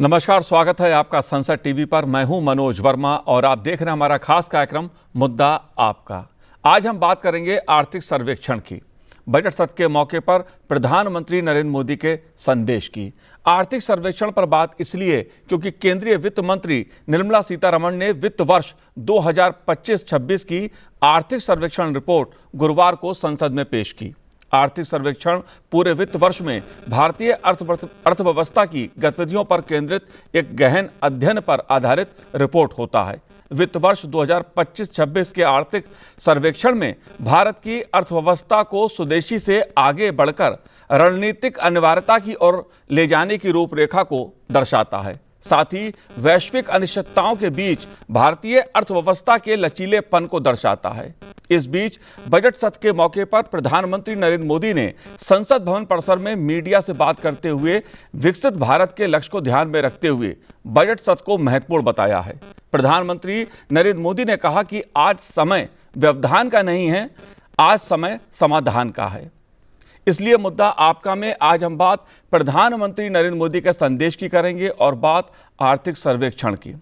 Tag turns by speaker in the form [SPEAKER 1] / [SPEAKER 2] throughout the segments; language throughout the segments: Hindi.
[SPEAKER 1] नमस्कार, स्वागत है आपका संसद टीवी पर। मैं हूं मनोज वर्मा और आप देख रहे हैं हमारा खास कार्यक्रम मुद्दा आपका। आज हम बात करेंगे आर्थिक सर्वेक्षण की, बजट सत्र के मौके पर प्रधानमंत्री नरेंद्र मोदी के संदेश की। आर्थिक सर्वेक्षण पर बात इसलिए क्योंकि केंद्रीय वित्त मंत्री निर्मला सीतारमण ने वित्त वर्ष 2025-26 की आर्थिक सर्वेक्षण रिपोर्ट गुरुवार को संसद में पेश की। आर्थिक सर्वेक्षण पूरे वित्त वर्ष में भारतीय अर्थव्यवस्था की गतिविधियों पर केंद्रित एक गहन अध्ययन पर आधारित रिपोर्ट होता है। वित्त वर्ष 2025-26 के आर्थिक सर्वेक्षण में भारत की अर्थव्यवस्था को स्वदेशी से आगे बढ़कर रणनीतिक अनिवार्यता की ओर ले जाने की रूपरेखा को दर्शाता है। साथ ही वैश्विक अनिश्चितताओं के बीच भारतीय अर्थव्यवस्था के लचीलेपन को दर्शाता है। इस बीच बजट सत्र के मौके पर प्रधानमंत्री नरेंद्र मोदी ने संसद भवन परिसर में मीडिया से बात करते हुए विकसित भारत के लक्ष्य को ध्यान में रखते हुए बजट सत्र को महत्वपूर्ण बताया है। प्रधानमंत्री नरेंद्र मोदी ने कहा कि आज समय व्यवधान का नहीं है, आज समय समाधान का है। इसलिए मुद्दा आपका में आज हम बात प्रधानमंत्री नरेंद्र मोदी के संदेश की करेंगे और बात आर्थिक सर्वेक्षण की।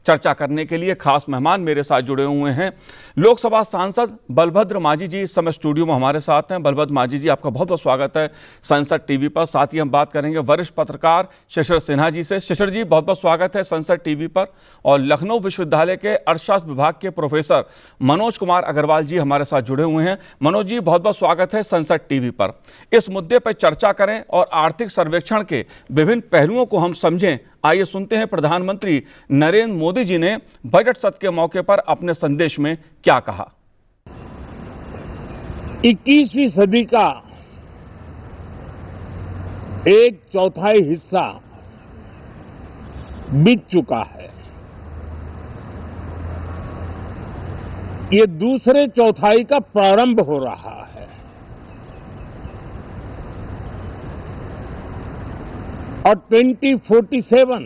[SPEAKER 1] चर्चा करने के लिए खास मेहमान मेरे साथ जुड़े हुए हैं। लोकसभा सांसद बलभद्र मांझी जी इस समय स्टूडियो में हमारे साथ हैं। बलभद्र मांझी जी, आपका बहुत बहुत स्वागत है संसद टीवी पर। साथ ही हम बात करेंगे वरिष्ठ पत्रकार शिशिर सिन्हा जी से। शिशिर जी, बहुत बहुत स्वागत है संसद टीवी पर। और लखनऊ विश्वविद्यालय के अर्थशास्त्र विभाग के प्रोफेसर मनोज कुमार अग्रवाल जी हमारे साथ जुड़े हुए हैं। मनोज जी, बहुत बहुत स्वागत है संसद टीवी पर। इस मुद्दे पर चर्चा करें और आर्थिक सर्वेक्षण के विभिन्न पहलुओं को हम समझें। आइए सुनते हैं प्रधानमंत्री नरेंद्र मोदी जी ने बजट सत्र के मौके पर अपने संदेश में क्या कहा।
[SPEAKER 2] 21वीं सदी का एक चौथाई हिस्सा बीत चुका है। ये दूसरे चौथाई का प्रारंभ हो रहा है। और 2047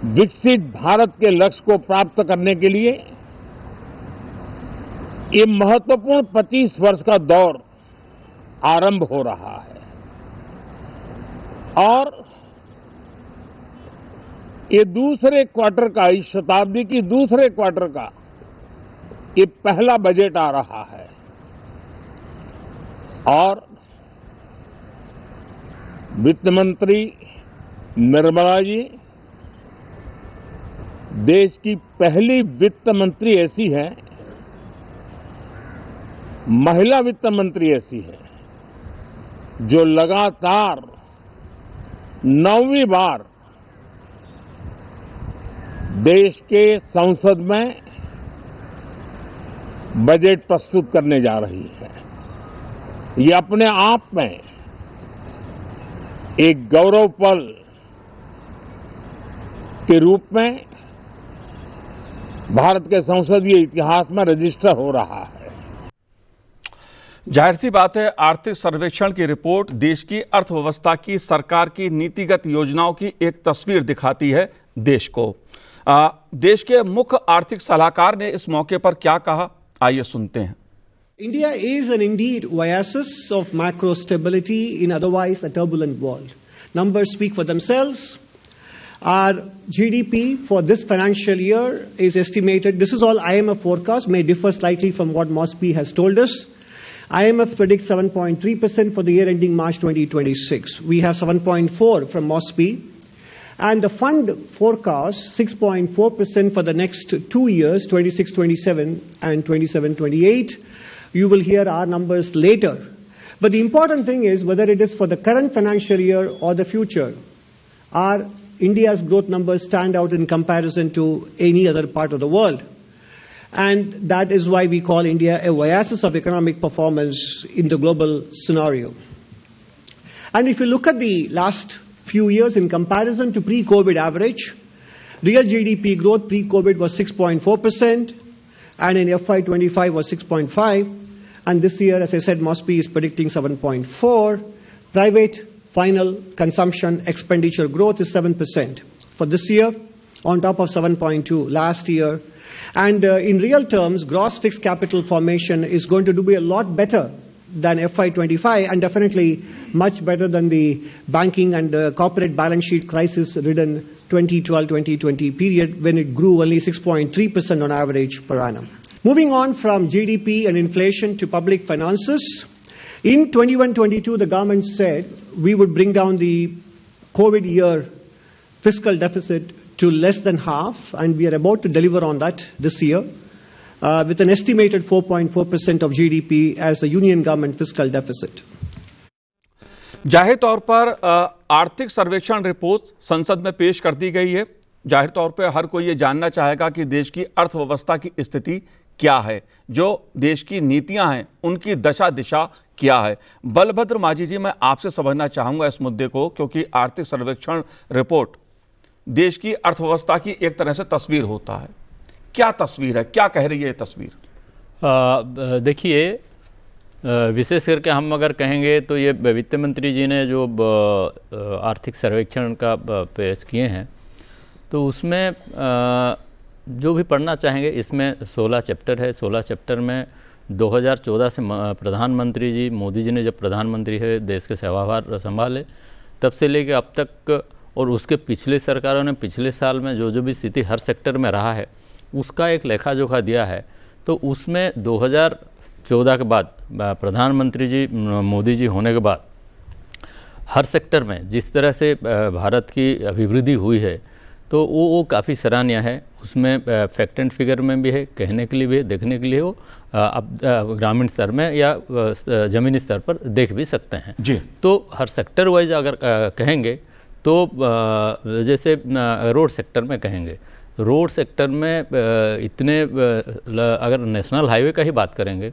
[SPEAKER 2] विकसित भारत के लक्ष्य को प्राप्त करने के लिए ये महत्वपूर्ण 25 वर्ष का दौर आरंभ हो रहा है। और ये दूसरे क्वार्टर का, इस शताब्दी की दूसरे क्वार्टर का ये पहला बजट आ रहा है। और वित्त मंत्री निर्मला जी देश की पहली वित्त मंत्री ऐसी है, महिला वित्त मंत्री ऐसी है, जो लगातार 9वीं बार देश के संसद में बजट प्रस्तुत करने जा रही है। ये अपने आप में एक गौरव पल के रूप में भारत के संसदीय इतिहास में रजिस्टर हो रहा है।
[SPEAKER 1] जाहिर सी बात है, आर्थिक सर्वेक्षण की रिपोर्ट देश की अर्थव्यवस्था की, सरकार की नीतिगत योजनाओं की एक तस्वीर दिखाती है देश को। देश के मुख्य आर्थिक सलाहकार ने इस मौके पर क्या कहा, आइए सुनते हैं।
[SPEAKER 3] India is an indeed oasis of macro stability in otherwise a turbulent world. Numbers speak for themselves. Our GDP for this financial year is estimated, this is all IMF forecast, may differ slightly from what MOSPI has told us. IMF predicts 7.3% for the year ending March 2026. We have 7.4 from MOSPI. And the fund forecasts 6.4% for the next 2 years, 26-27 and 27-28. You will hear our numbers later. But the important thing is whether it is for the current financial year or the future, our India's growth numbers stand out in comparison to any other part of the world. And that is why we call India a oasis of economic performance in the global scenario. And if you look at the last few years in comparison to pre-COVID average, real GDP growth pre-COVID was 6.4%, and in FY25 was 6.5%. And this year, as I said, MOSPI is predicting 7.4%. Private final consumption expenditure growth is 7% for this year, on top of 7.2% last year. And in real terms, gross fixed capital formation is going to be a lot better than FY25 and definitely much better than the banking and corporate balance sheet crisis-ridden 2012-2020 period when it grew only 6.3% on average per annum. Moving on from GDP and inflation to public finances, in 21-22 the government said we would bring down the COVID year fiscal deficit to less than half, and we are about to deliver on that this year with an estimated 4.4% of GDP as a union government fiscal deficit.
[SPEAKER 1] जाहिर तौर पर आर्थिक सर्वेक्षण रिपोर्ट संसद में पेश कर दी गई है। जाहिर तौर पर हर कोई ये जानना चाहेगा कि देश की अर्थव्यवस्था की स्थिति क्या है, जो देश की नीतियां हैं उनकी दशा दिशा क्या है। बलभद्र माझी जी, मैं आपसे समझना चाहूँगा इस मुद्दे को, क्योंकि आर्थिक सर्वेक्षण रिपोर्ट देश की अर्थव्यवस्था की एक तरह से तस्वीर होता है। क्या तस्वीर है, क्या कह रही है ये तस्वीर?
[SPEAKER 4] देखिए, विशेष करके हम अगर कहेंगे तो ये वित्त मंत्री जी ने जो आर्थिक सर्वेक्षण का पेश किए हैं, तो उसमें जो भी पढ़ना चाहेंगे, इसमें 16 चैप्टर है। 16 चैप्टर में 2014 से प्रधानमंत्री जी, मोदी जी ने जब प्रधानमंत्री है देश के सेवाभार संभाले, तब से लेकर अब तक, और उसके पिछले सरकारों ने पिछले साल में जो भी स्थिति हर सेक्टर में रहा है उसका एक लेखा जोखा दिया है। तो उसमें 2014 के बाद प्रधानमंत्री जी मोदी जी होने के बाद हर सेक्टर में जिस तरह से भारत की अभिवृद्धि हुई है, तो वो काफ़ी सराहनीय है। उसमें फैक्ट एंड फिगर में भी है, कहने के लिए भी है, देखने के लिए हो, अब ग्रामीण स्तर में या ज़मीनी स्तर पर देख भी सकते हैं
[SPEAKER 1] जी। तो
[SPEAKER 4] हर सेक्टर वाइज अगर कहेंगे तो जैसे रोड सेक्टर में कहेंगे, रोड सेक्टर में इतने अगर नेशनल हाईवे का ही बात करेंगे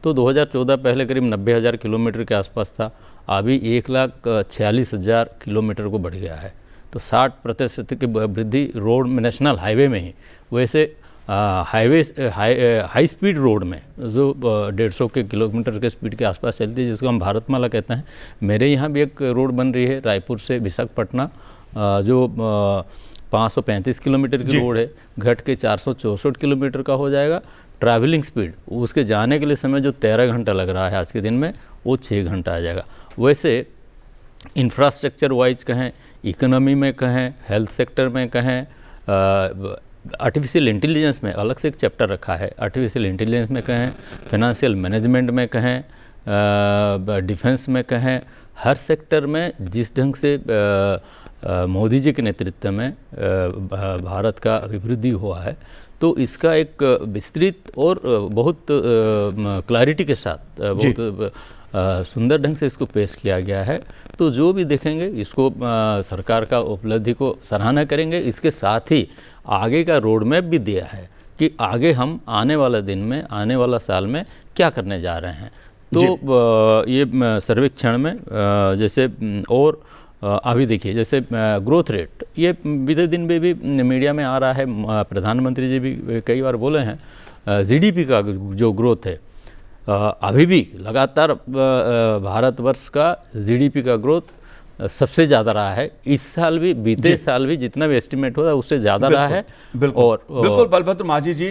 [SPEAKER 4] तो 2014 पहले करीब 90,000 किलोमीटर के आसपास था, अभी 1,46,000 किलोमीटर को बढ़ गया है। तो 60% की वृद्धि रोड में, नेशनल हाईवे में ही। वैसे हाई स्पीड रोड में जो 150 के किलोमीटर के स्पीड के आसपास चलती है, जिसको हम भारतमाला कहते हैं, मेरे यहाँ भी एक रोड बन रही है रायपुर से विशाखापट्टनम, जो 535 किलोमीटर की रोड है, घट के 464 किलोमीटर का हो जाएगा। ट्रैवलिंग स्पीड, उसके जाने के लिए समय जो 13 घंटा लग रहा है आज के दिन में, वो 6 घंटा आ जाएगा। वैसे इंफ्रास्ट्रक्चर वाइज कहें, इकोनॉमी में कहें, हेल्थ सेक्टर में कहें, आर्टिफिशियल इंटेलिजेंस में अलग से एक चैप्टर रखा है, आर्टिफिशियल इंटेलिजेंस में कहें, फाइनेंशियल मैनेजमेंट में कहें, डिफेंस में कहें, हर सेक्टर में जिस ढंग से मोदी जी के नेतृत्व में भारत का अभिवृद्धि हुआ है, तो इसका एक विस्तृत और बहुत क्लैरिटी के साथ बहुत सुंदर ढंग से इसको पेश किया गया है। तो जो भी देखेंगे इसको सरकार का उपलब्धि को सराहना करेंगे। इसके साथ ही आगे का रोड मैप भी दिया है कि आगे हम आने वाला दिन में, आने वाला साल में क्या करने जा रहे हैं। तो ये सर्वेक्षण में जैसे और अभी देखिए, जैसे ग्रोथ रेट, ये बीते दिन में भी मीडिया में आ रहा है, प्रधानमंत्री जी भी कई बार बोले हैं, जीडीपी का जो ग्रोथ है, अभी भी लगातार भारतवर्ष का जीडीपी का ग्रोथ सबसे ज़्यादा रहा है। इस साल भी, बीते साल भी जितना भी एस्टिमेट होता है उससे ज़्यादा रहा है।
[SPEAKER 1] बिल्कुल बलभद्र माझी जी,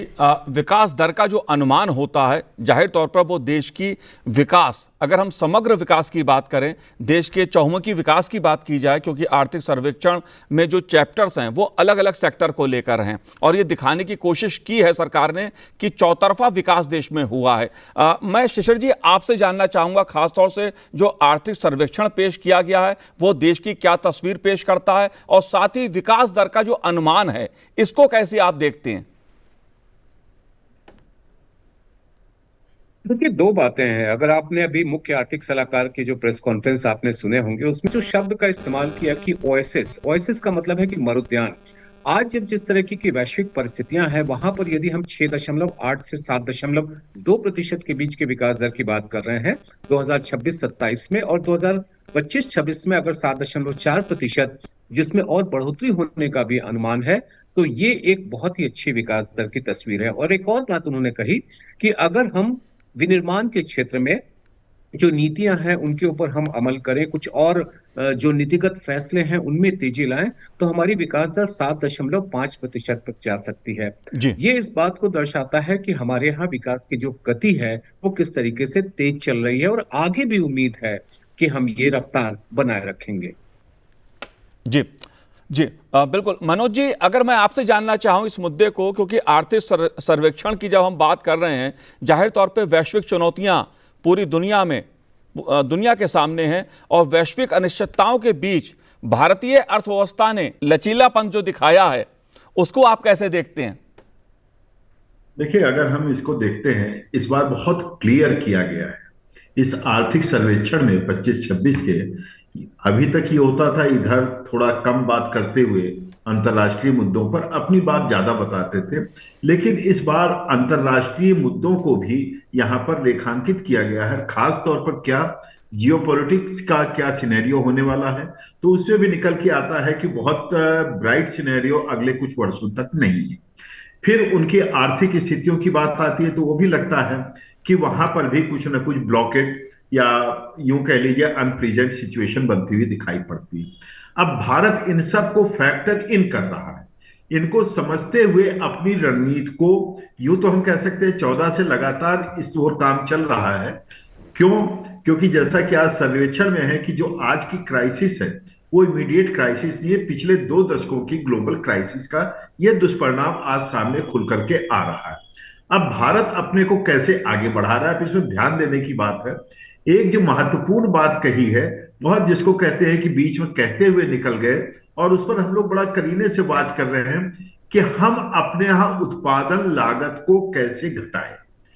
[SPEAKER 1] विकास दर का जो अनुमान होता है, जाहिर तौर पर वो देश की विकास, अगर हम समग्र विकास की बात करें, देश के चहुमुखी विकास की बात की जाए, क्योंकि आर्थिक सर्वेक्षण में जो चैप्टर्स हैं वो अलग अलग सेक्टर को लेकर हैं, और ये दिखाने की कोशिश की है सरकार ने कि चौतरफा विकास देश में हुआ है। मैं शिशिर जी आपसे जानना चाहूँगा, खासतौर से जो आर्थिक सर्वेक्षण पेश किया गया है वो देश की क्या तस्वीर पेश करता है, और साथ ही विकास दर का जो अनुमान है इसको कैसे आप देखते हैं?
[SPEAKER 5] देखिए, दो बातें हैं। अगर आपने अभी मुख्य आर्थिक सलाहकार की जो प्रेस कॉन्फ्रेंस आपने सुने होंगे, उसमें जो शब्द का इस्तेमाल किया कि ओएसिस का मतलब है कि मरुद्यान। आज जब जिस तरह की वैश्विक परिस्थितियां हैं, वहां पर यदि हम 6.8 से 7.2% के बीच के विकास दर की बात कर रहे हैं 2026-27 में, और 2025-26 में अगर 7.4%, जिसमें और बढ़ोतरी होने का भी अनुमान है, तो ये एक बहुत ही अच्छी विकास दर की तस्वीर है। और एक और बात उन्होंने कही कि अगर हम विनिर्माण के क्षेत्र में जो नीतियां हैं उनके ऊपर हम अमल करें, कुछ और जो नीतिगत फैसले हैं उनमें तेजी लाएं, तो हमारी विकास दर 7.5% तक जा सकती है।
[SPEAKER 1] जी
[SPEAKER 5] ये इस बात को दर्शाता है कि हमारे यहाँ विकास की जो गति है वो किस तरीके से तेज चल रही है, और आगे भी उम्मीद है कि हम ये रफ्तार बनाए रखेंगे।
[SPEAKER 1] जी जी बिल्कुल मनोज जी, अगर मैं आपसे जानना चाहूं इस मुद्दे को, क्योंकि आर्थिक सर्वेक्षण की जब हम बात कर रहे हैं, जाहिर तौर पे वैश्विक चुनौतियां पूरी दुनिया में दुनिया के सामने हैं, और वैश्विक अनिश्चितताओं के बीच भारतीय अर्थव्यवस्था ने लचीलापन जो दिखाया है उसको आप कैसे देखते हैं?
[SPEAKER 6] देखिए, अगर हम इसको देखते हैं, इस बार बहुत क्लियर किया गया है इस आर्थिक सर्वेक्षण में 25-26 के। अभी तक ये होता था, इधर थोड़ा कम बात करते हुए अंतर्राष्ट्रीय मुद्दों पर अपनी बात ज्यादा बताते थे, लेकिन इस बार अंतर्राष्ट्रीय मुद्दों को भी यहाँ पर रेखांकित किया गया है। खास तौर पर क्या जियोपॉलिटिक्स का क्या सिनेरियो होने वाला है, तो उससे भी निकल के आता है कि बहुत ब्राइट सिनेरियो अगले कुछ वर्षों तक नहीं है। फिर उनकी आर्थिक स्थितियों की बात आती है तो वो भी लगता है कि वहां पर भी कुछ ना कुछ ब्लॉकेट या यूं कह लीजिए अनप्रेजेंट सिचुएशन बनती हुई दिखाई पड़ती है। अब भारत इन सब को फैक्टर इन कर रहा है, इनको समझते हुए अपनी रणनीति को, यूं तो हम कह सकते हैं 14 से लगातार इस ओर काम चल रहा है। क्यों? क्योंकि जैसा कि आज सर्वेक्षण में है कि जो आज की क्राइसिस है वो इमीडिएट क्राइसिस नहीं है, पिछले 2 दशकों की ग्लोबल क्राइसिस का ये दुष्परिणाम आज सामने खुल करके आ रहा है। अब भारत अपने को कैसे आगे बढ़ा रहा है, अब इसमें ध्यान देने की बात है। एक जो महत्वपूर्ण बात कही है, बहुत जिसको कहते हैं कि बीच में कहते हुए निकल गए, और उस पर हम लोग बड़ा करीने से बात कर रहे हैं कि हम अपने यहाँ उत्पादन लागत को कैसे घटाएं।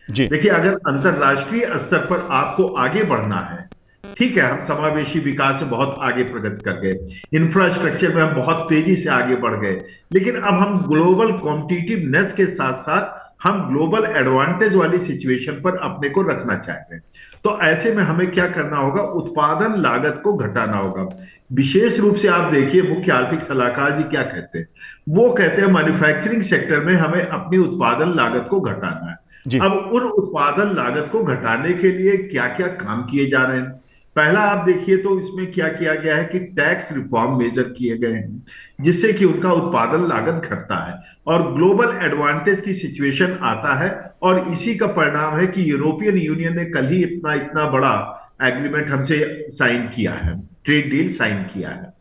[SPEAKER 6] देखिए, अगर अंतरराष्ट्रीय स्तर पर आपको आगे बढ़ना है, ठीक है, हम समावेशी विकास से बहुत आगे प्रगति कर गए, इंफ्रास्ट्रक्चर में हम बहुत तेजी से आगे बढ़ गए, लेकिन अब हम ग्लोबल कॉम्पिटिटिवनेस के साथ साथ हम ग्लोबल एडवांटेज वाली सिचुएशन पर अपने को रखना चाहते हैं। तो ऐसे में हमें क्या करना होगा? उत्पादन लागत को घटाना होगा। विशेष रूप से आप देखिए, मुख्य आर्थिक सलाहकार जी क्या कहते हैं, वो कहते हैं मैन्युफैक्चरिंग सेक्टर में हमें अपनी उत्पादन लागत को घटाना है। अब उन उत्पादन लागत को घटाने के लिए क्या क्या काम किए जा रहे हैं? पहला आप देखिए तो इसमें क्या किया गया है कि टैक्स रिफॉर्म मेजर किए गए हैं, जिससे कि उनका उत्पादन लागत घटता है और ग्लोबल एडवांटेज की सिचुएशन आता है। और इसी का परिणाम है कि यूरोपियन यूनियन ने कल ही इतना बड़ा एग्रीमेंट हमसे साइन किया है, ट्रेड डील साइन किया है,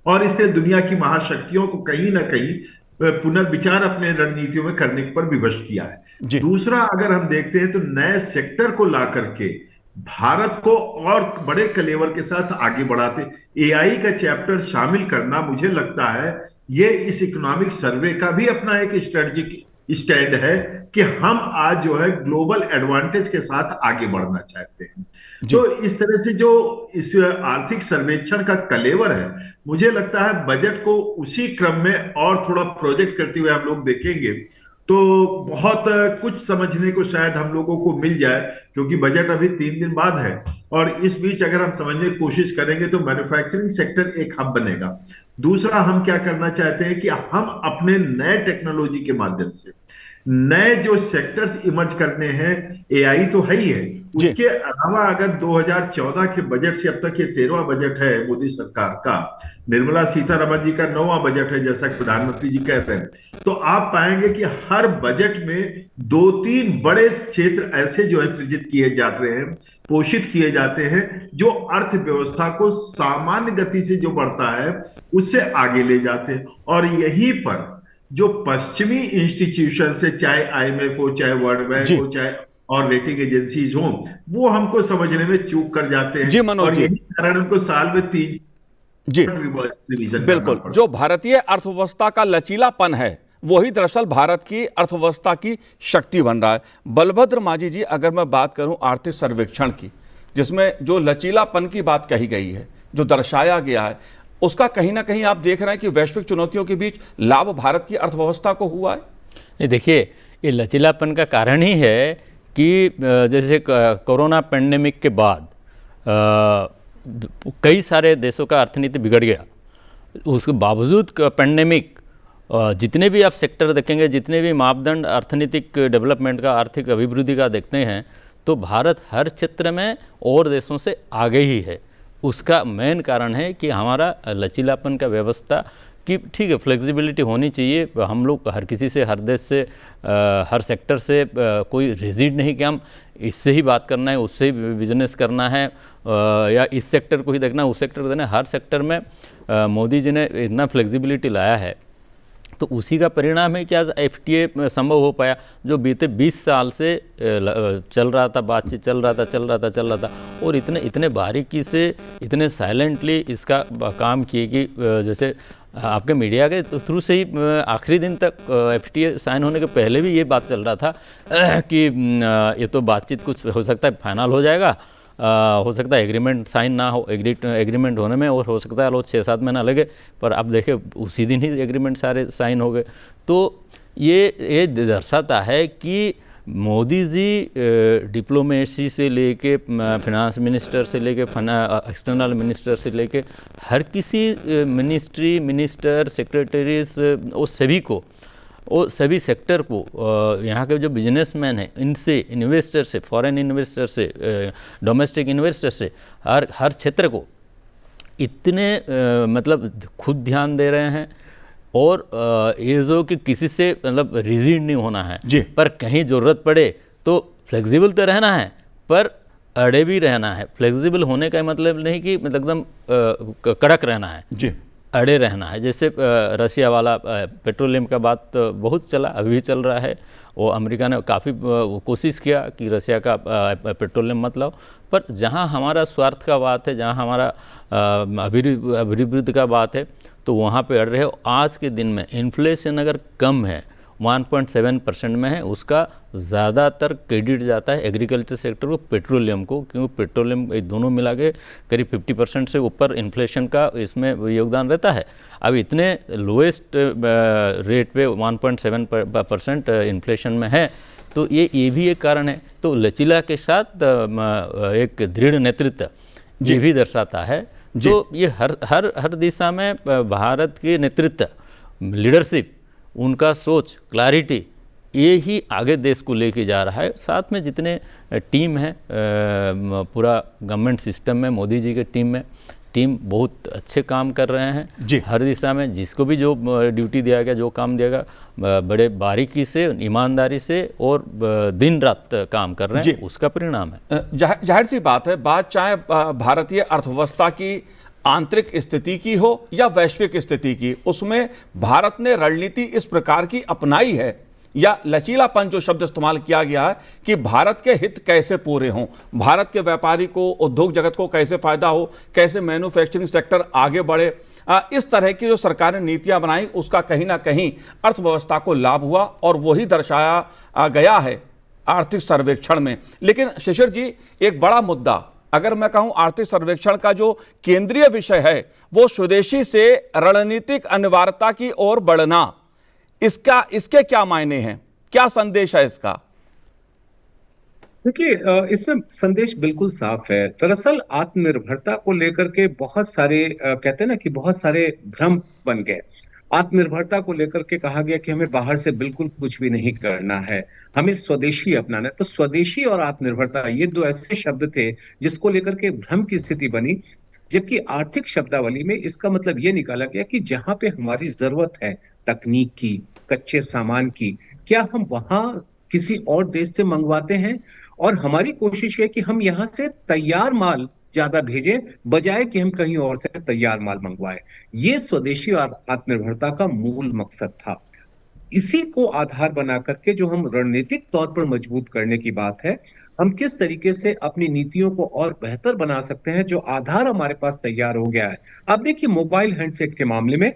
[SPEAKER 6] और इसने दुनिया की महाशक्तियों को कहीं ना कहीं पुनर्विचार अपने रणनीतियों में करने पर विवश किया है। दूसरा, अगर हम देखते हैं तो नए सेक्टर को ला करके भारत को और बड़े कलेवर के साथ आगे बढ़ाते एआई का चैप्टर शामिल करना, मुझे लगता है ये इस इकोनॉमिक सर्वे का भी अपना एक स्ट्रेटेजिक स्टैंड है कि हम आज जो है ग्लोबल एडवांटेज के साथ आगे बढ़ना चाहते हैं। तो इस तरह से जो इस आर्थिक सर्वेक्षण का कलेवर है, मुझे लगता है बजट को उसी क्रम में और थोड़ा प्रोजेक्ट करते हुए हम लोग देखेंगे तो बहुत कुछ समझने को शायद हम लोगों को मिल जाए, क्योंकि बजट अभी 3 दिन बाद है। और इस बीच अगर हम समझने की कोशिश करेंगे तो मैन्युफैक्चरिंग सेक्टर एक हब बनेगा। दूसरा, हम क्या करना चाहते हैं कि हम अपने नए टेक्नोलॉजी के माध्यम से नए जो सेक्टर्स इमर्ज करने हैं, एआई तो है ही है, उसके अलावा अगर 2014 के बजट से अब तक ये 13वां बजट है मोदी सरकार का, निर्मला सीतारमण जी का 9वां बजट है जैसा कि प्रधानमंत्री जी कहते हैं, तो आप पाएंगे कि हर बजट में 2-3 बड़े क्षेत्र ऐसे जो है सृजित किए जाते हैं, पोषित किए जाते हैं, जो अर्थव्यवस्था को सामान्य गति से जो बढ़ता है उससे आगे ले जाते हैं। और यहीं पर जो पश्चिमी इंस्टीट्यूशन से, चाहे आईएमएफ हो, चाहे वर्ल्ड बैंक हो, चाहे और रेटिंग एजेंसीज हो, वो हमको समझने में चूक कर जाते हैं। और यही कारण उनको साल में 3 रिवीजन
[SPEAKER 1] बिल्कुल, जो भारतीय अर्थव्यवस्था का लचीलापन है वही दरअसल भारत की अर्थव्यवस्था की शक्ति बन रहा है। बलभद्र माझी जी, अगर मैं बात करूं आर्थिक सर्वेक्षण की, जिसमें जो लचीलापन की बात कही गई है, जो दर्शाया गया है, उसका कहीं ना कहीं आप देख रहे हैं कि वैश्विक चुनौतियों के बीच लाभ भारत की अर्थव्यवस्था को हुआ है?
[SPEAKER 4] नहीं, देखिए, ये लचीलापन का कारण ही है कि जैसे कोरोना पेंडेमिक के बाद कई सारे देशों का अर्थनीति बिगड़ गया। उसके बावजूद पेंडेमिक जितने भी आप सेक्टर देखेंगे, जितने भी मापदंड अर्थनीतिक डेवलपमेंट का, आर्थिक अभिवृद्धि का देखते हैं, तो भारत हर क्षेत्र में और देशों से आगे ही है। उसका मेन कारण है कि हमारा लचीलापन का व्यवस्था कि ठीक है, फ्लेक्सिबिलिटी होनी चाहिए। हम लोग हर किसी से, हर देश से, हर सेक्टर से कोई रिजिड नहीं कि हम इससे ही बात करना है, उससे ही बिजनेस करना है, या इस सेक्टर को ही देखना है, उस सेक्टर को देखना है। हर सेक्टर में मोदी जी ने इतना फ्लेक्सिबिलिटी लाया है, तो उसी का परिणाम है कि आज FTA संभव हो पाया, जो बीते 20 साल से चल रहा था, बातचीत चल रहा था, और इतने बारीकी से, इतने साइलेंटली इसका काम किए कि जैसे आपके मीडिया के थ्रू से ही आखिरी दिन तक FTA साइन होने के पहले भी ये बात चल रहा था कि ये तो बातचीत कुछ हो सकता है फाइनल हो जाएगा, हो सकता है एग्रीमेंट साइन ना हो, एग्रीमेंट होने में और हो सकता है 6-7 महीना लगे, पर अब देखें उसी दिन ही एग्रीमेंट सारे साइन हो गए। तो ये दर्शाता है कि मोदी जी डिप्लोमेसी से लेके, फिनांस मिनिस्टर से लेके, एक्सटर्नल मिनिस्टर से लेके, हर किसी मिनिस्टर, सेक्रेटरीज, वो सभी को, वो सभी सेक्टर को, यहाँ के जो बिजनेसमैन हैं, इनसे, इन्वेस्टर से, फॉरेन इन्वेस्टर से, डोमेस्टिक इन्वेस्टर से, हर क्षेत्र को इतने मतलब खुद ध्यान दे रहे हैं। और ये जो कि किसी से मतलब रिजिड नहीं होना है
[SPEAKER 1] जी,
[SPEAKER 4] पर कहीं ज़रूरत पड़े तो फ्लेक्सिबल तो रहना है, पर अड़े भी रहना है। फ्लेक्सिबल होने का मतलब नहीं कि मतलब एकदम कड़क रहना है
[SPEAKER 1] जी,
[SPEAKER 4] अड़े रहना है। जैसे रशिया वाला पेट्रोलियम का बात बहुत चला, अभी भी चल रहा है। वो अमेरिका ने काफ़ी कोशिश किया कि रशिया का पेट्रोलियम मत लाओ, पर जहाँ हमारा स्वार्थ का बात है, जहाँ हमारा अभिवृद्धि का बात है, तो वहाँ पे अड़ रहे हो। आज के दिन में इन्फ्लेशन अगर कम है, 1.7% में है, उसका ज़्यादातर क्रेडिट जाता है एग्रीकल्चर सेक्टर को, पेट्रोलियम को, क्योंकि पेट्रोलियम दोनों मिला के करीब 50% से ऊपर इन्फ्लेशन का इसमें योगदान रहता है। अब इतने लोएस्ट रेट पे 1.7% इन्फ्लेशन में है, तो ये भी एक कारण है। तो लचीला के साथ एक दृढ़ नेतृत्व ये भी दर्शाता है। तो ये हर दिशा में भारत के नेतृत्व, लीडरशिप, उनका सोच, क्लैरिटी, ये ही आगे देश को लेके जा रहा है। साथ में जितने टीम है, पूरा गवर्नमेंट सिस्टम में, मोदी जी के टीम बहुत अच्छे काम कर रहे हैं
[SPEAKER 1] जी।
[SPEAKER 4] हर दिशा में। जिसको भी जो ड्यूटी दिया गया, जो काम दिया गया, बड़े बारीकी से, ईमानदारी से और दिन रात काम कर रहे हैं, उसका परिणाम है।
[SPEAKER 1] जाहिर सी बात है, बात चाहे भारतीय अर्थव्यवस्था की आंतरिक स्थिति की हो या वैश्विक स्थिति की, उसमें भारत ने रणनीति इस प्रकार की अपनाई है, या लचीलापन जो शब्द इस्तेमाल किया गया है कि भारत के हित कैसे पूरे हों, भारत के व्यापारी को, उद्योग जगत को कैसे फायदा हो, कैसे मैन्युफैक्चरिंग सेक्टर आगे बढ़े, इस तरह की जो सरकार ने नीतियां बनाई, उसका कहीं ना कहीं अर्थव्यवस्था को लाभ हुआ, और वही दर्शाया गया है आर्थिक सर्वेक्षण में। लेकिन शिशिर जी, एक बड़ा मुद्दा, अगर मैं कहूं आर्थिक सर्वेक्षण का जो केंद्रीय विषय है, वो स्वदेशी से रणनीतिक अनिवार्यता की ओर बढ़ना, इसके क्या मायने हैं, क्या संदेश है इसका?
[SPEAKER 5] देखिए, इसमें संदेश बिल्कुल साफ है। दरअसल आत्मनिर्भरता को लेकर के बहुत सारे कहते हैं ना कि बहुत सारे भ्रम बन गए। आत्मनिर्भरता को लेकर के कहा गया कि हमें बाहर से बिल्कुल कुछ भी नहीं करना है, हमें स्वदेशी अपनाना है। तो स्वदेशी और आत्मनिर्भरता, ये दो ऐसे शब्द थे जिसको लेकर के भ्रम की स्थिति बनी। जबकि आर्थिक शब्दावली में इसका मतलब ये निकाला गया कि जहां पे हमारी जरूरत है तकनीक की, कच्चे सामान की, क्या हम वहां किसी और देश से मंगवाते हैं, और हमारी कोशिश है कि हम यहाँ से तैयार माल ज्यादा भेजें, बजाय कि हम कहीं और से तैयार माल मंगवाएं। ये स्वदेशी और आत्मनिर्भरता का मूल मकसद था। इसी को आधार बना करके जो हम रणनीतिक तौर पर मजबूत करने की बात है, हम किस तरीके से अपनी नीतियों को और बेहतर बना सकते हैं, जो आधार हमारे पास तैयार हो गया है। अब देखिए, मोबाइल हैंडसेट के मामले में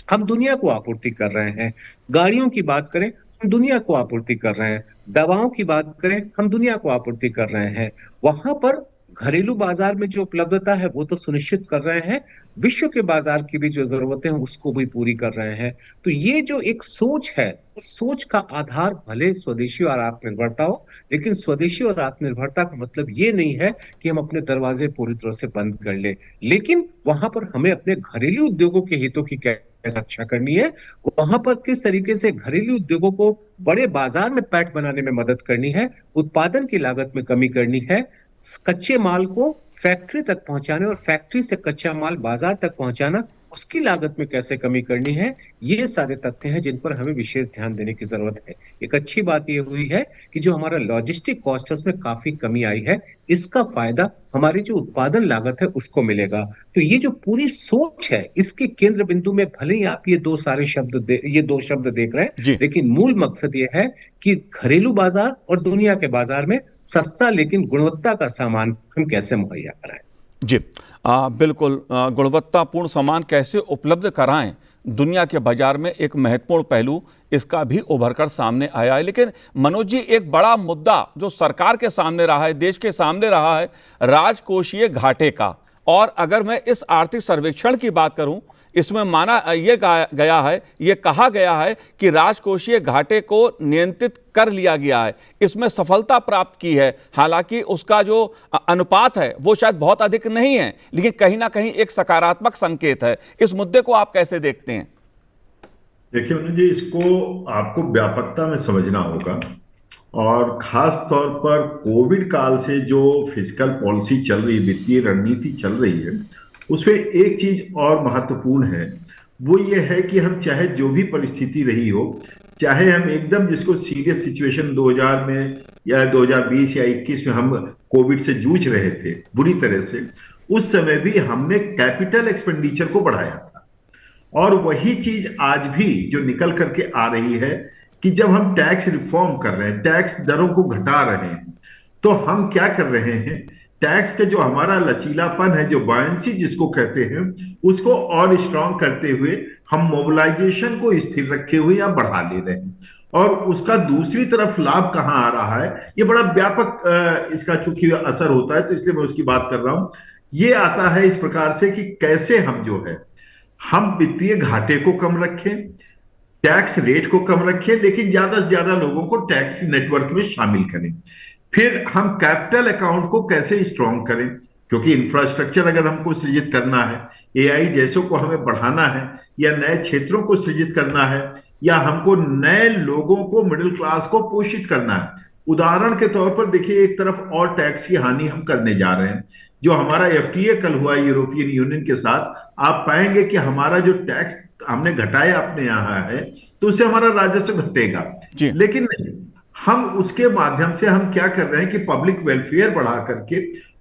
[SPEAKER 5] हम दुनिया को आपूर्ति कर रहे हैं, गाड़ियों की बात करें हम दुनिया को आपूर्ति कर रहे हैं, दवाओं की बात करें हम दुनिया को आपूर्ति कर रहे हैं। वहां पर घरेलू बाजार में जो उपलब्धता है वो तो सुनिश्चित कर रहे हैं, विश्व के बाजार की भी जो जरूरतें हैं उसको भी पूरी कर रहे हैं। तो ये जो एक सोच है, उस सोच का आधार भले स्वदेशी और आत्मनिर्भरता हो, लेकिन स्वदेशी और आत्मनिर्भरता का मतलब ये नहीं है कि हम अपने दरवाजे पूरी तरह से बंद कर ले, लेकिन वहां पर हमें अपने घरेलू उद्योगों के हितों की कैसे रक्षा करनी है, वहां पर किस तरीके से घरेलू उद्योगों को बड़े बाजार में पैठ बनाने में मदद करनी है, उत्पादन की लागत में कमी करनी है, कच्चे माल को फैक्ट्री तक पहुंचाने और फैक्ट्री से कच्चा माल बाजार तक पहुंचाना, उसकी लागत में कैसे कमी करनी है। ये सारे तथ्य हैं जिन पर हमें विशेष ध्यान देने की जरूरत है। एक अच्छी बात यह हुई है कि जो हमारा लॉजिस्टिक कॉस्ट है उसमें काफी कमी आई है, इसका फायदा हमारी जो उत्पादन लागत है उसको मिलेगा। तो ये जो पूरी सोच है, इसके केंद्र बिंदु में भले ही आप ये दो शब्द देख रहे
[SPEAKER 1] जी।
[SPEAKER 5] हैं, लेकिन मूल मकसद ये है कि घरेलू बाजार और दुनिया के बाजार में सस्ता लेकिन गुणवत्ता का सामान हम कैसे मुहैया कराएं।
[SPEAKER 1] जी बिल्कुल, गुणवत्तापूर्ण सामान कैसे उपलब्ध कराएं, दुनिया के बाजार में एक महत्वपूर्ण पहलू इसका भी उभर कर सामने आया है। लेकिन मनोज जी, एक बड़ा मुद्दा जो सरकार के सामने रहा है, देश के सामने रहा है, राजकोषीय घाटे का। और अगर मैं इस आर्थिक सर्वेक्षण की बात करूं, इसमें माना यह गया है, ये कहा गया है कि राजकोषीय घाटे को नियंत्रित कर लिया गया है, इसमें सफलता प्राप्त की है। हालांकि उसका जो अनुपात है वो शायद बहुत अधिक नहीं है, लेकिन कहीं ना कहीं एक सकारात्मक संकेत है। इस मुद्दे को आप कैसे देखते हैं?
[SPEAKER 6] देखिए मनोज जी, इसको आपको व्यापकता में समझना होगा, और खास तौर पर कोविड काल से जो फिस्कल पॉलिसी चल रही है, वित्तीय रणनीति चल रही है, उसमें एक चीज और महत्वपूर्ण है, वो ये है कि हम चाहे जो भी परिस्थिति रही हो, चाहे हम एकदम जिसको सीरियस सिचुएशन 2000 में या 2020 या 21 में हम कोविड से जूझ रहे थे बुरी तरह से, उस समय भी हमने कैपिटल एक्सपेंडिचर को बढ़ाया था। और वही चीज आज भी जो निकल करके आ रही है कि जब हम टैक्स रिफॉर्म कर रहे हैं, टैक्स दरों को घटा रहे हैं, तो हम क्या कर रहे हैं, टैक्स के जो हमारा लचीलापन है, जो बायंसी जिसको कहते हैं, उसको और स्ट्रांग करते हुए हम मोबिलाइजेशन को स्थिर रखे हुए या बढ़ा ले रहे हैं। और उसका दूसरी तरफ लाभ कहां आ रहा है, ये बड़ा व्यापक इसका चूंकि असर होता है, तो इसलिए मैं उसकी बात कर रहा हूं। ये आता है इस प्रकार से कि कैसे हम जो है, हम वित्तीय घाटे को कम रखें, टैक्स रेट को कम रखें, लेकिन ज्यादा से ज्यादा लोगों को टैक्स नेटवर्क में शामिल करें। फिर हम कैपिटल अकाउंट को कैसे स्ट्रांग करें, क्योंकि इंफ्रास्ट्रक्चर अगर हमको सृजित करना है, एआई जैसों को हमें बढ़ाना है, या नए क्षेत्रों को सृजित करना है, या हमको नए लोगों को, मिडिल क्लास को पोषित करना है। उदाहरण के तौर पर देखिए, एक तरफ और टैक्स की हानि हम करने जा रहे हैं। जो हमारा एफटीए कल हुआ यूरोपियन यूनियन के साथ, आप पाएंगे कि हमारा जो टैक्स हमने घटाया अपने यहां है, तो उससे हमारा राजस्व घटेगा। लेकिन नहीं, हम उसके माध्यम से हम क्या कर रहे हैं कि पब्लिक वेलफेयर बढ़ा करके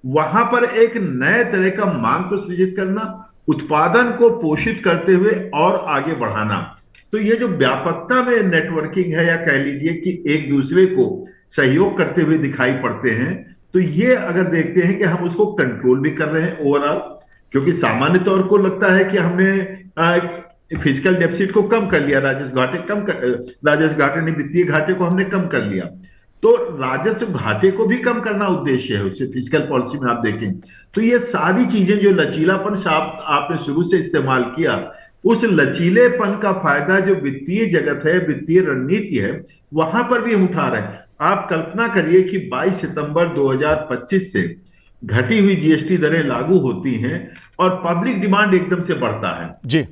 [SPEAKER 6] वहां पर एक नए तरह का मांग को सृजित करना, उत्पादन को पोषित करते हुए और आगे बढ़ाना। तो ये जो व्यापकता में नेटवर्किंग है, या कह लीजिए कि एक दूसरे को सहयोग करते हुए दिखाई पड़ते हैं, तो ये अगर देखते हैं कि हम उसको कंट्रोल भी कर रहे हैं ओवरऑल, क्योंकि सामान्य तौर को लगता है कि हमने फिजिकल डेफिसिट को कम कर लिया, राजस्व घाटे नहीं, वित्तीय घाटे को हमने कम कर लिया। तो राजस्व घाटे को भी कम करना उद्देश्य है उससे, फिजिकल पॉलिसी में आप देखें तो ये सारी चीजें जो लचीलापन से आपने शुरू से इस्तेमाल किया, उस लचीलेपन का फायदा जो वित्तीय जगत है, वित्तीय रणनीति है, वहां पर भी हम उठा रहे हैं। आप कल्पना करिए कि 22 सितंबर 2025 से घटी हुई जीएसटी दरें लागू होती हैं और पब्लिक डिमांड एकदम से बढ़ता है।
[SPEAKER 1] जी,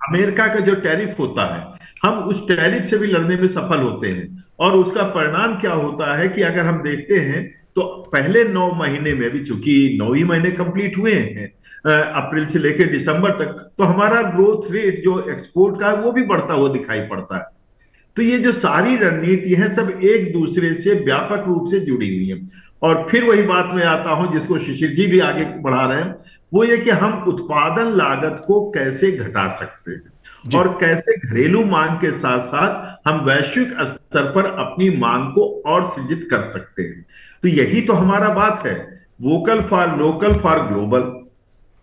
[SPEAKER 6] अमेरिका का जो टैरिफ होता है, हम उस टैरिफ से भी लड़ने में सफल होते हैं। और उसका परिणाम क्या होता है कि अगर हम देखते हैं तो पहले 9 महीने में भी, चूंकि 9 ही महीने कंप्लीट हुए हैं अप्रैल से लेकर दिसंबर तक, तो हमारा ग्रोथ रेट जो एक्सपोर्ट का है वो भी बढ़ता हुआ दिखाई पड़ता है। तो ये जो सारी रणनीति है सब एक दूसरे से व्यापक रूप से जुड़ी हुई है। और फिर वही बात में आता हूं जिसको शिशिर जी भी आगे बढ़ा रहे हैं, वो ये कि हम उत्पादन लागत को कैसे घटा सकते हैं और कैसे घरेलू मांग के साथ साथ हम वैश्विक स्तर पर अपनी मांग को और सृजित कर सकते हैं। तो यही तो हमारा बात है, vocal for local for global.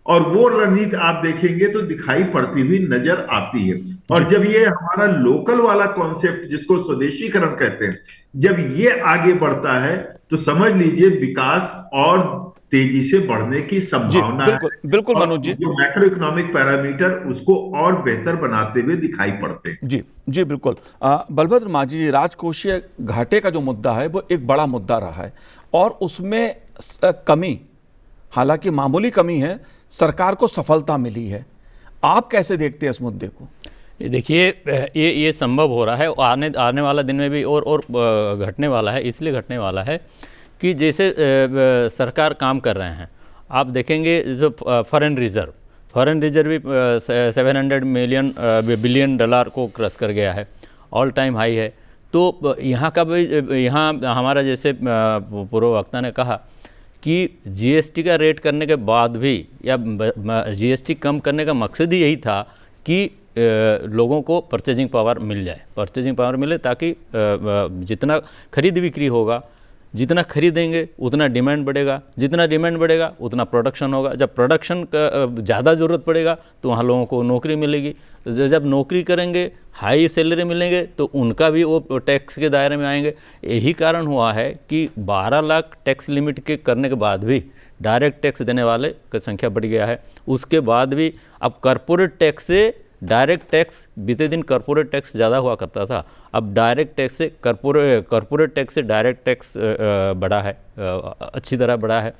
[SPEAKER 6] और वो रणनीति आप देखेंगे तो दिखाई पड़ती हुई नजर आती है। और जब ये हमारा लोकल वाला कॉन्सेप्ट जिसको स्वदेशीकरण कहते हैं, जब ये आगे बढ़ता है तो समझ लीजिए विकास और तेजी से बढ़ने की संभावना है।
[SPEAKER 1] बिल्कुल मनोज जी,
[SPEAKER 6] जो मैक्रो इकोनॉमिक पैरामीटर उसको और बेहतर बनाते हुए दिखाई पड़ते हैं।
[SPEAKER 1] जी जी बिल्कुल। बलभद्र माझी जी, राजकोषीय घाटे का जो मुद्दा है वो एक बड़ा मुद्दा रहा है और उसमें कमी, हालांकि मामूली कमी है, सरकार को सफलता मिली है। आप कैसे देखते हैं इस मुद्दे को?
[SPEAKER 4] देखिए, ये संभव हो रहा है, आने वाला दिन में भी और घटने वाला है। इसलिए घटने वाला है कि जैसे सरकार काम कर रहे हैं, आप देखेंगे जो फॉरेन रिजर्व भी 700 बिलियन डॉलर को क्रॉस कर गया है, ऑल टाइम हाई है। तो यहाँ का भी, यहाँ हमारा जैसे पूर्व वक्ता ने कहा कि जीएसटी का रेट करने के बाद भी, या जीएसटी कम करने का मकसद ही यही था कि लोगों को परचेजिंग पावर मिले, ताकि जितना खरीद बिक्री होगा, जितना खरीदेंगे उतना डिमांड बढ़ेगा, जितना डिमांड बढ़ेगा उतना प्रोडक्शन होगा। जब प्रोडक्शन का ज़्यादा ज़रूरत पड़ेगा तो वहाँ लोगों को नौकरी मिलेगी। जब नौकरी करेंगे, हाई सैलरी मिलेंगे, तो उनका भी वो टैक्स के दायरे में आएंगे। यही कारण हुआ है कि 12 लाख टैक्स लिमिट के करने के बाद भी डायरेक्ट टैक्स देने वाले की संख्या बढ़ गया है। उसके बाद भी अब कॉरपोरेट टैक्स से डायरेक्ट टैक्स, बीते दिन कॉरपोरेट टैक्स ज़्यादा हुआ करता था, अब डायरेक्ट टैक्स से कॉरपोरेट टैक्स से डायरेक्ट टैक्स बढ़ा है, अच्छी तरह बढ़ा है।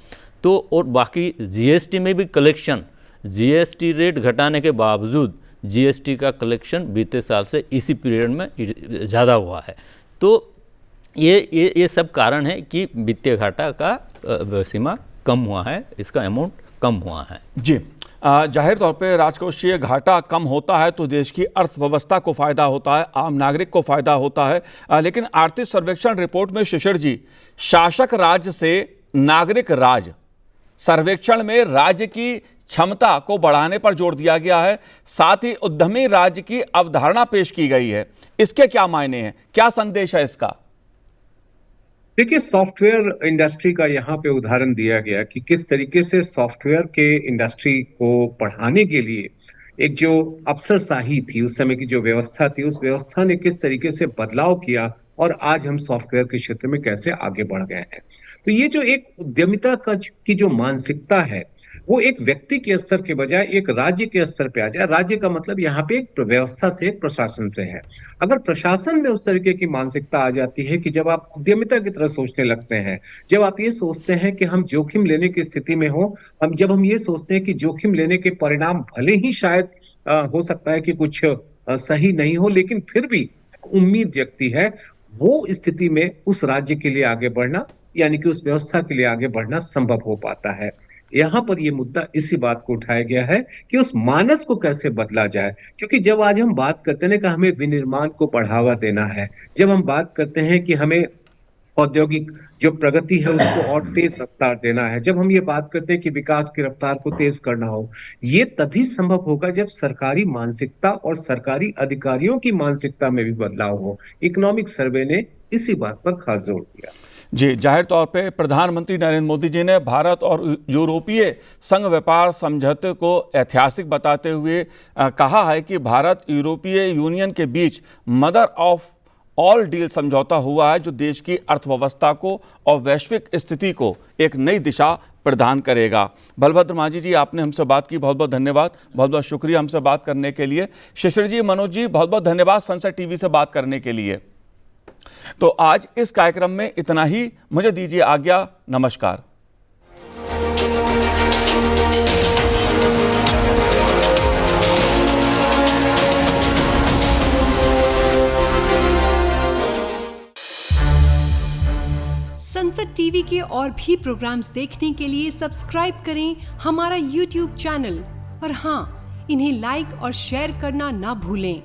[SPEAKER 4] तो और बाकी जीएसटी में भी कलेक्शन, जीएसटी रेट घटाने के बावजूद जीएसटी का कलेक्शन बीते साल से इसी पीरियड में ज़्यादा हुआ है। तो ये सब कारण है कि वित्तीय घाटा का सीमा कम हुआ है, इसका अमाउंट कम हुआ है।
[SPEAKER 1] जी, जाहिर तौर पे राजकोषीय घाटा कम होता है तो देश की अर्थव्यवस्था को फायदा होता है, आम नागरिक को फायदा होता है। लेकिन आर्थिक सर्वेक्षण रिपोर्ट में शिशिर जी, शासक राज्य से नागरिक राज सर्वेक्षण में राज्य की क्षमता को बढ़ाने पर जोर दिया गया है, साथ ही उद्यमी राज्य की अवधारणा पेश की गई है। इसके क्या मायने हैं, क्या संदेश है इसका?
[SPEAKER 5] देखिए, सॉफ्टवेयर इंडस्ट्री का यहाँ पे उदाहरण दिया गया कि किस तरीके से सॉफ्टवेयर के इंडस्ट्री को बढ़ाने के लिए एक जो अफसरशाही थी, उस समय की जो व्यवस्था थी, उस व्यवस्था ने किस तरीके से बदलाव किया और आज हम सॉफ्टवेयर के क्षेत्र में कैसे आगे बढ़ गए हैं। तो ये जो एक उद्यमिता की जो मानसिकता है, वो एक व्यक्ति के स्तर के बजाय एक राज्य के स्तर पे आ जाए। राज्य का मतलब यहाँ पे एक व्यवस्था से, एक प्रशासन से है। अगर प्रशासन में उस तरीके की मानसिकता आ जाती है कि जब आप उद्यमिता की तरह सोचने लगते हैं, जब आप ये सोचते हैं कि हम जोखिम लेने की स्थिति में हो, जब हम ये सोचते हैं कि जोखिम लेने के परिणाम भले ही शायद हो सकता है कि कुछ सही नहीं हो, लेकिन फिर भी उम्मीद जगती है, वो स्थिति में उस राज्य के लिए आगे बढ़ना, यानी कि उस व्यवस्था के लिए आगे बढ़ना संभव हो पाता है। यहाँ पर ये मुद्दा इसी बात को उठाया गया है कि उस मानस को कैसे बदला जाए। क्योंकि जब आज हम बात करते हैं कि हमें विनिर्माण को बढ़ावा देना है, जब हम बात करते हैं कि हमें औद्योगिक जो प्रगति है उसको और तेज रफ्तार देना है, जब हम ये बात करते हैं कि विकास की रफ्तार को तेज करना हो, ये तभी संभव होगा जब सरकारी मानसिकता और सरकारी अधिकारियों की मानसिकता में भी बदलाव हो। इकोनॉमिक सर्वे ने इसी बात पर खास जोर दिया।
[SPEAKER 1] जी, जाहिर तौर पे प्रधानमंत्री नरेंद्र मोदी जी ने भारत और यूरोपीय संघ व्यापार समझौते को ऐतिहासिक बताते हुए कहा है कि भारत यूरोपीय यूनियन के बीच मदर ऑफ ऑल डील समझौता हुआ है, जो देश की अर्थव्यवस्था को और वैश्विक स्थिति को एक नई दिशा प्रदान करेगा। बलभद्र मांझी जी, आपने हमसे बात की, बहुत बहुत धन्यवाद, बहुत बहुत शुक्रिया हमसे बात करने के लिए। शिशिर जी, मनोज जी, बहुत बहुत धन्यवाद सनसेट टीवी से बात करने के लिए। तो आज इस कार्यक्रम में इतना ही, मुझे दीजिए आज्ञा, नमस्कार।
[SPEAKER 7] सनसेट टीवी के और भी प्रोग्राम्स देखने के लिए सब्सक्राइब करें हमारा YouTube चैनल और हाँ, इन्हें लाइक और शेयर करना ना भूलें।